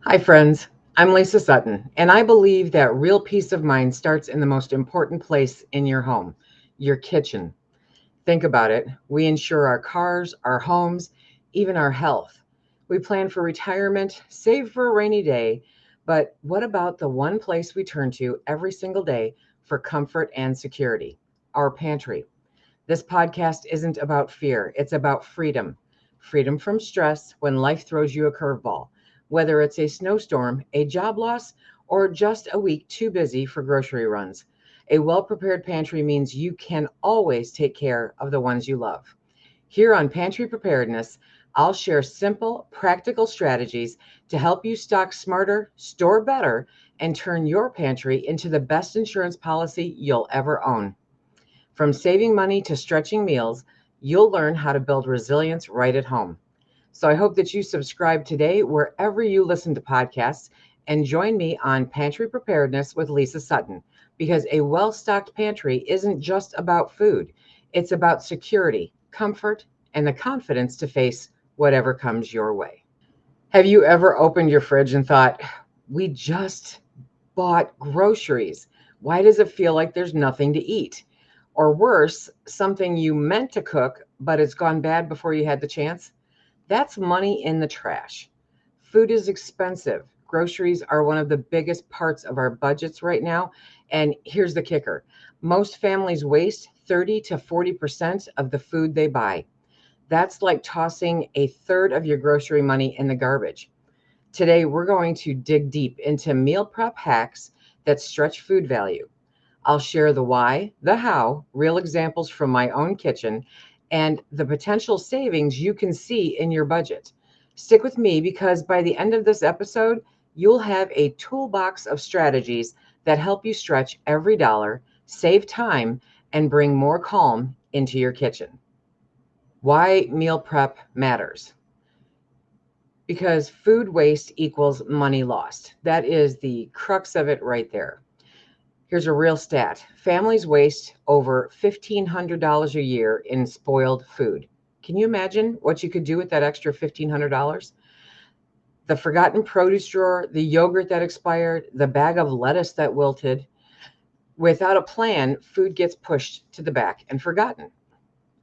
Hi, friends. I'm Lisa Sutton, and I believe that real peace of mind starts in the most important place in your home, your kitchen. Think about it. We insure our cars, our homes, even our health. We plan for retirement, save for a rainy day. But what about the one place we turn to every single day for comfort and security? Our pantry. This podcast isn't about fear, it's about freedom. Freedom from stress when life throws you a curveball, whether it's a snowstorm, a job loss, or just a week too busy for grocery runs. A well prepared pantry means you can always take care of the ones you love. Here on Pantry Preparedness, I'll share simple, practical strategies to help you stock smarter, store better, and turn your pantry into the best insurance policy you'll ever own. From saving money to stretching meals, you'll learn how to build resilience right at home. So I hope that you subscribe today wherever you listen to podcasts and join me on Pantry Preparedness with Lisa Sutton, because a well stocked pantry isn't just about food, it's about security, comfort, and the confidence to face whatever comes your way. Have you ever opened your fridge and thought, we just bought groceries? Why does it feel like there's nothing to eat? Or worse, something you meant to cook, but it's gone bad before you had the chance? That's money in the trash. Food is expensive. Groceries are one of the biggest parts of our budgets right now. And here's the kicker: most families waste 30 to 40% of the food they buy. That's like tossing a third of your grocery money in the garbage. Today, we're going to dig deep into meal prep hacks that stretch food value. I'll share the why, the how, real examples from my own kitchen, and the potential savings you can see in your budget. Stick with me because by the end of this episode, you'll have a toolbox of strategies that help you stretch every dollar, save time, and bring more calm into your kitchen. Why meal prep matters: because food waste equals money lost. That is the crux of it right there. Here's a real stat: families waste over $1,500 a year in spoiled food. Can you imagine what you could do with that extra $1,500? The forgotten produce drawer, the yogurt that expired, the bag of lettuce that wilted. Without a plan, food gets pushed to the back and forgotten.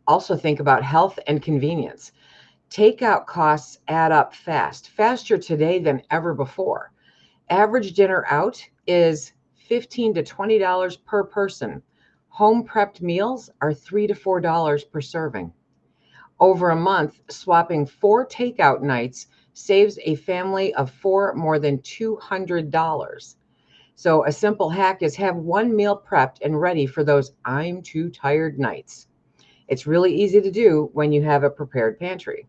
Also, think about health and convenience. Takeout costs add up fast, faster today than ever before. Average dinner out is $15 to $20 per person. Home prepped meals are $3 to $4 per serving. Over a month, swapping 4 takeout nights saves a family of 4 more than $200. So a simple hack is have one meal prepped and ready for those I'm too tired nights. It's really easy to do when you have a prepared pantry.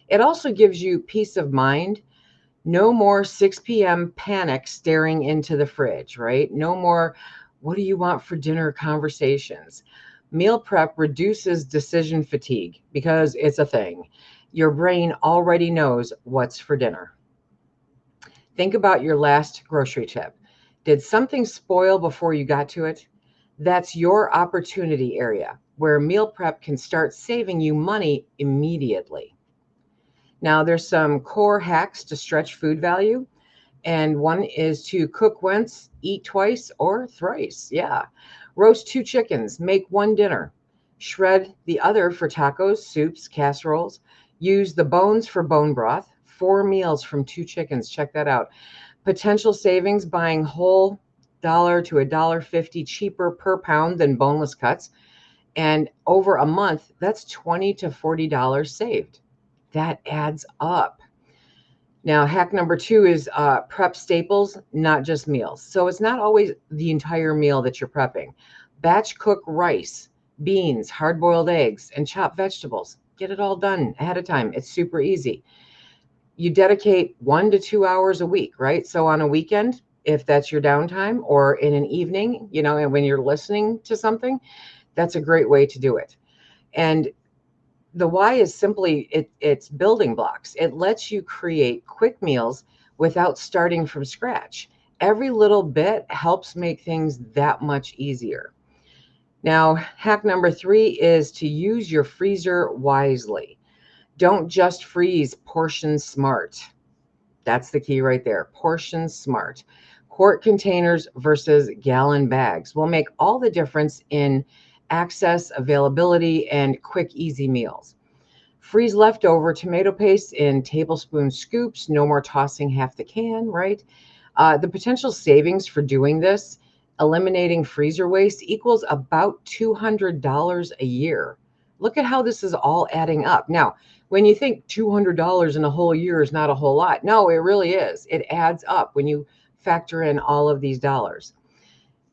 It also gives you peace of mind. No more 6 p.m. panic staring into the fridge, right? No more, what do you want for dinner conversations. Meal prep reduces decision fatigue because it's a thing. Your brain already knows what's for dinner. Think about your last grocery trip. Did something spoil before you got to it? That's your opportunity area where meal prep can start saving you money immediately. Now, there's some core hacks to stretch food value. And one is to cook once, eat twice, or thrice. Yeah. Roast 2 chickens, make one dinner. Shred the other for tacos, soups, casseroles. Use the bones for bone broth. 4 meals from 2 chickens. Check that out. Potential savings: buying whole dollar to $1.50 cheaper per pound than boneless cuts. And over a month, that's $20 to $40 saved. That adds up. Now, hack number two is prep staples, not just meals. So it's not always the entire meal that you're prepping. Batch cook rice, beans, hard boiled eggs, and chopped vegetables. Get it all done ahead of time. It's super easy. You dedicate 1 to 2 hours a week, right? So on a weekend, if that's your downtime, or in an evening, and when you're listening to something, that's a great way to do it. And the why is simply it's building blocks. It lets you create quick meals without starting from scratch. Every little bit helps make things that much easier. Now, hack number three is to use your freezer wisely. Don't just freeze, portion smart. That's the key right there. Portion smart. Quart containers versus gallon bags will make all the difference in access, availability, and quick, easy meals. Freeze leftover tomato paste in tablespoon scoops. No more tossing half the can, right? The potential savings for doing this, eliminating freezer waste, equals about $200 a year. Look at how this is all adding up. Now, when you think $200 in a whole year is not a whole lot, no, it really is. It adds up when you factor in all of these dollars.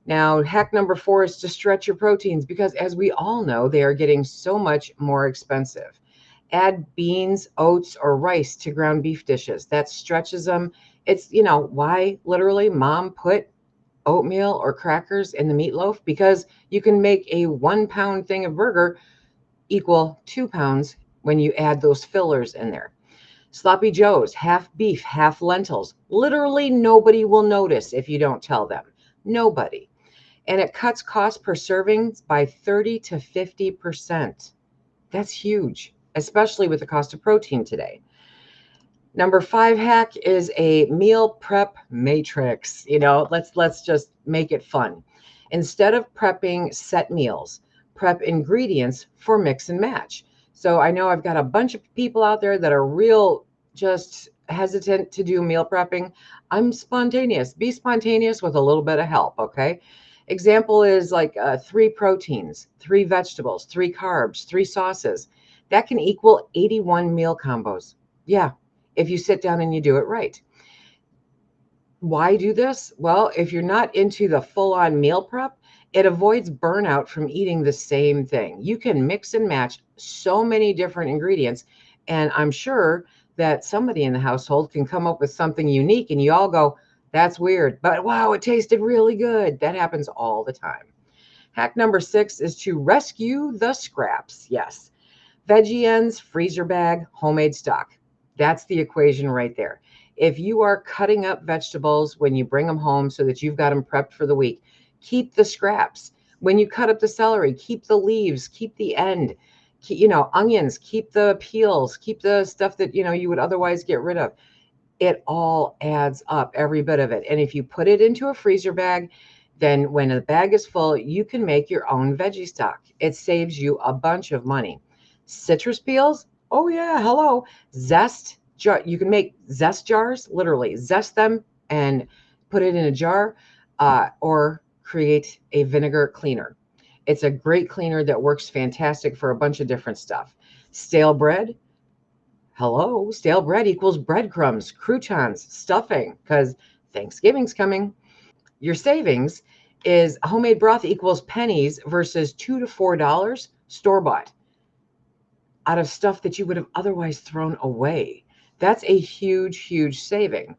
Now, hack number 4 is to stretch your proteins because, as we all know, they are getting so much more expensive. Add beans, oats, or rice to ground beef dishes. That stretches them. It's, why literally mom put oatmeal or crackers in the meatloaf? Because you can make a 1 pound thing of burger equal 2 pounds when you add those fillers in there. Sloppy Joes, half beef, half lentils. Literally nobody will notice if you don't tell them. Nobody. And it cuts cost per serving by 30 to 50%. That's huge, especially with the cost of protein today. Number 5 hack is a meal prep matrix. Let's just make it fun. Instead of prepping set meals, prep ingredients for mix and match. So I know I've got a bunch of people out there that are real just hesitant to do meal prepping. I'm spontaneous. Be spontaneous with a little bit of help, okay? Example is like 3 proteins, 3 vegetables, 3 carbs, 3 sauces. That can equal 81 meal combos. Yeah, if you sit down and you do it right. Why do this? Well, if you're not into the full-on meal prep, it avoids burnout from eating the same thing. You can mix and match so many different ingredients, and I'm sure that somebody in the household can come up with something unique and you all go, that's weird, but wow, it tasted really good. That happens all the time. Hack number 6 is to rescue the scraps. Yes. Veggie ends, freezer bag, homemade stock. That's the equation right there. If you are cutting up vegetables when you bring them home so that you've got them prepped for the week, keep the scraps. When you cut up the celery, keep the leaves, keep the end. Onions, keep the peels, keep the stuff that, you would otherwise get rid of. It all adds up, every bit of it. And if you put it into a freezer bag, then when the bag is full, you can make your own veggie stock. It saves you a bunch of money. Citrus peels, oh yeah, hello. Zest jar, you can make zest jars, literally zest them and put it in a jar, or create a vinegar cleaner. It's a great cleaner that works fantastic for a bunch of different stuff. Stale bread, hello, stale bread equals breadcrumbs, croutons, stuffing, because Thanksgiving's coming. Your savings is homemade broth equals pennies versus $2 to $4 store bought out of stuff that you would have otherwise thrown away. That's a huge, huge saving.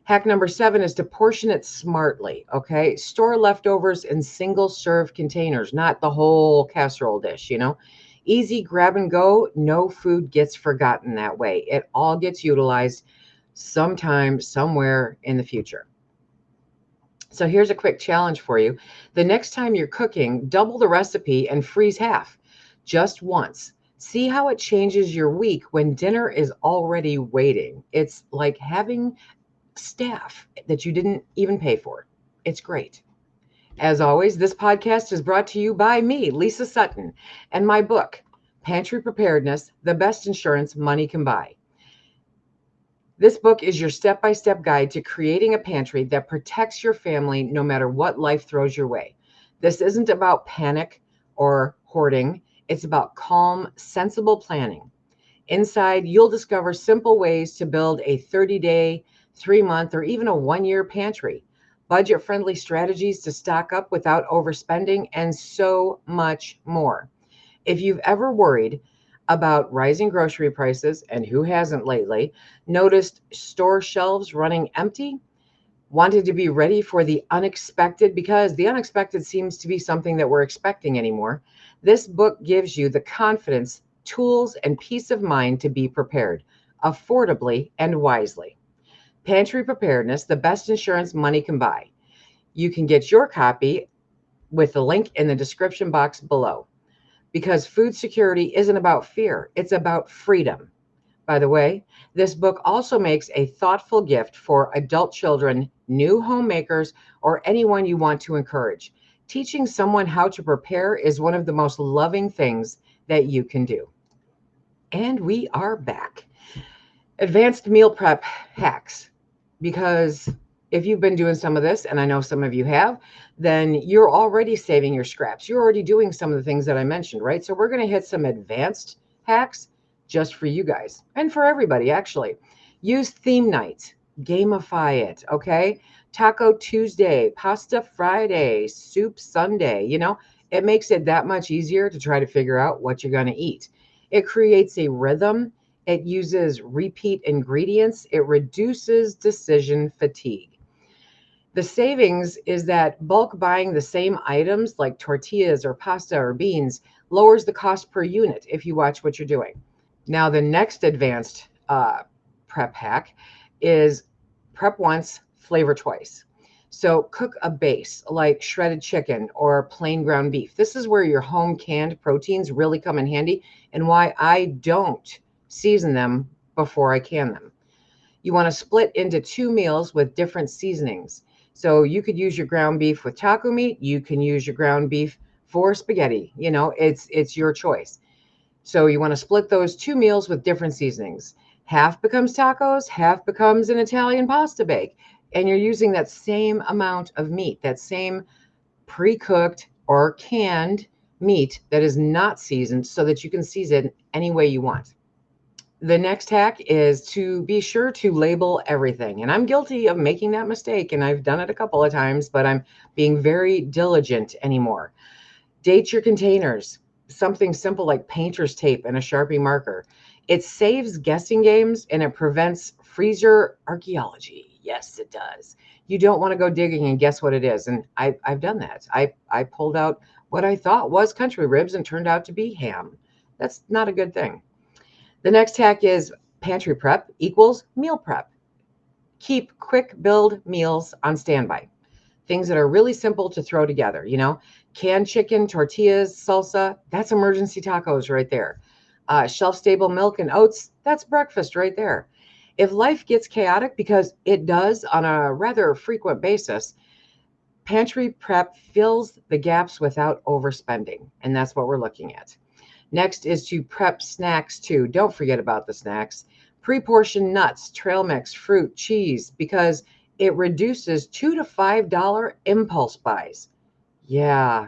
Hack number 7 is to portion it smartly. Okay. Store leftovers in single serve containers, not the whole casserole dish, Easy grab and go. No food gets forgotten that way. It all gets utilized sometime, somewhere in the future. So here's a quick challenge for you. The next time you're cooking, double the recipe and freeze half just once. See how it changes your week when dinner is already waiting. It's like having staff that you didn't even pay for. It's great. As always, this podcast is brought to you by me, Lisa Sutton, and my book, Pantry Preparedness, the best insurance money can buy. This book is your step-by-step guide to creating a pantry that protects your family no matter what life throws your way. This isn't about panic or hoarding. It's about calm, sensible planning. Inside, you'll discover simple ways to build a 30-day, 3-month, or even a 1-year pantry, budget-friendly strategies to stock up without overspending, and so much more. If you've ever worried about rising grocery prices, and who hasn't lately, noticed store shelves running empty, wanted to be ready for the unexpected, because the unexpected seems to be something that we're expecting anymore, this book gives you the confidence, tools, and peace of mind to be prepared, affordably and wisely. Pantry Preparedness, the best insurance money can buy. You can get your copy with the link in the description box below. Because food security isn't about fear, it's about freedom. By the way, this book also makes a thoughtful gift for adult children, new homemakers, or anyone you want to encourage. Teaching someone how to prepare is one of the most loving things that you can do. And we are back. Advanced meal prep hacks. Because if you've been doing some of this, and I know some of you have, then you're already saving your scraps. You're already doing some of the things that I mentioned, right? So we're going to hit some advanced hacks just for you guys and for everybody, actually. Use theme nights, gamify it, okay? Taco Tuesday, pasta Friday, soup Sunday, it makes it that much easier to try to figure out what you're going to eat. It creates a rhythm. It uses repeat ingredients. It reduces decision fatigue. The savings is that bulk buying the same items like tortillas or pasta or beans lowers the cost per unit if you watch what you're doing. Now, the next advanced prep hack is prep once, flavor twice. So cook a base like shredded chicken or plain ground beef. This is where your home canned proteins really come in handy and why I don't season them before I can them. You want to split into 2 meals with different seasonings. So you could use your ground beef with taco meat. You can use your ground beef for spaghetti. It's your choice. So you want to split those 2 meals with different seasonings. Half becomes tacos, half becomes an Italian pasta bake. And you're using that same amount of meat, that same pre-cooked or canned meat that is not seasoned so that you can season any way you want. The next hack is to be sure to label everything. And I'm guilty of making that mistake, and I've done it a couple of times, but I'm being very diligent anymore. Date your containers. Something simple like painter's tape and a Sharpie marker. It saves guessing games and it prevents freezer archaeology. Yes, it does. You don't want to go digging and guess what it is. And I've done that. I pulled out what I thought was country ribs and turned out to be ham. That's not a good thing. The next hack is pantry prep equals meal prep. Keep quick build meals on standby. Things that are really simple to throw together, canned chicken, tortillas, salsa, that's emergency tacos right there. Shelf stable milk and oats, that's breakfast right there. If life gets chaotic, because it does on a rather frequent basis, pantry prep fills the gaps without overspending. And that's what we're looking at. Next is to prep snacks too. Don't forget about the snacks. Pre-portioned nuts, trail mix, fruit, cheese, because it reduces $2 to $5 impulse buys. Yeah,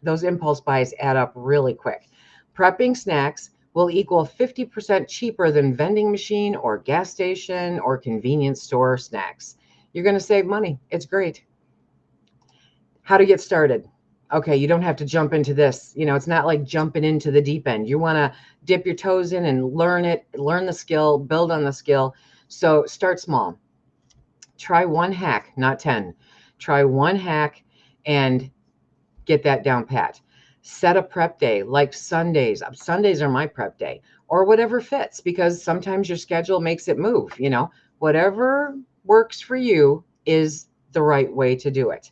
those impulse buys add up really quick. Prepping snacks will equal 50% cheaper than vending machine or gas station or convenience store snacks. You're going to save money. It's great. How to get started. Okay, you don't have to jump into this. It's not like jumping into the deep end. You want to dip your toes in and learn it, learn the skill, build on the skill. So start small. Try one hack, not 10. Try one hack and get that down pat. Set a prep day like Sundays. Sundays are my prep day or whatever fits because sometimes your schedule makes it move. Whatever works for you is the right way to do it.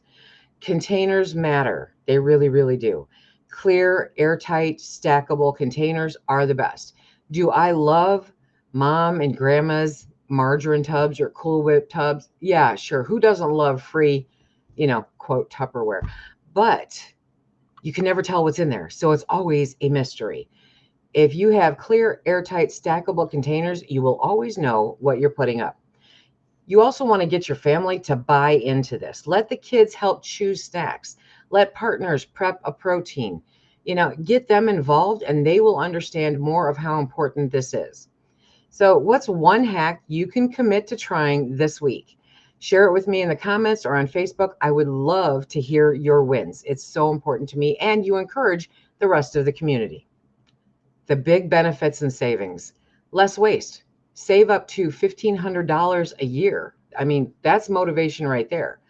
Containers matter. They really, really do. Clear, airtight, stackable containers are the best. Do I love mom and grandma's margarine tubs or Cool Whip tubs? Yeah, sure. Who doesn't love free, quote, Tupperware? But you can never tell what's in there. So it's always a mystery. If you have clear, airtight, stackable containers, you will always know what you're putting up. You also want to get your family to buy into this. Let the kids help choose snacks. Let partners prep a protein. Get them involved and they will understand more of how important this is. So what's one hack you can commit to trying this week? Share it with me in the comments or on Facebook. I would love to hear your wins. It's so important to me and you encourage the rest of the community. The big benefits and savings. Less waste. Save up to $1,500 a year. I mean, that's motivation right there.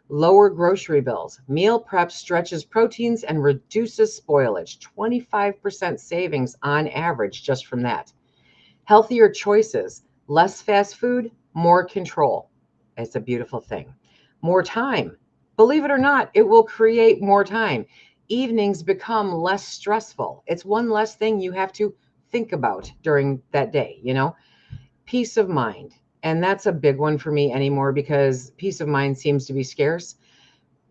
Lower grocery bills. Meal prep stretches proteins and reduces spoilage. 25% savings on average just from that. Healthier choices. Less fast food, more control. It's a beautiful thing. More time. Believe it or not, it will create more time. Evenings become less stressful. It's one less thing you have to think about during that day, Peace of mind. And that's a big one for me anymore because peace of mind seems to be scarce.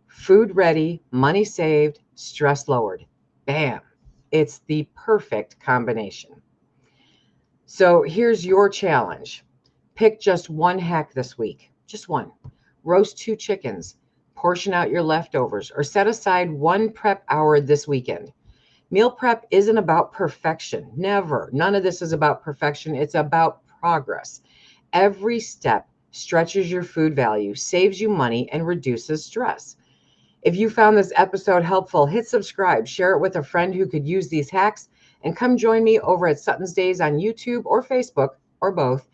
Food ready, money saved, stress lowered. Bam. It's the perfect combination. So here's your challenge. Pick just one hack this week, just one. Roast 2 chickens, portion out your leftovers, or set aside one prep hour this weekend. Meal prep isn't about perfection. Never. None of this is about perfection. It's about progress. Every step stretches your food value, saves you money, and reduces stress. If you found this episode helpful, hit subscribe, share it with a friend who could use these hacks, and come join me over at SuttonsDaze on YouTube or Facebook or both.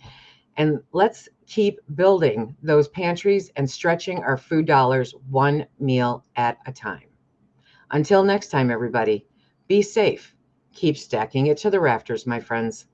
And let's keep building those pantries and stretching our food dollars one meal at a time. Until next time, everybody, be safe. Keep stacking it to the rafters, my friends.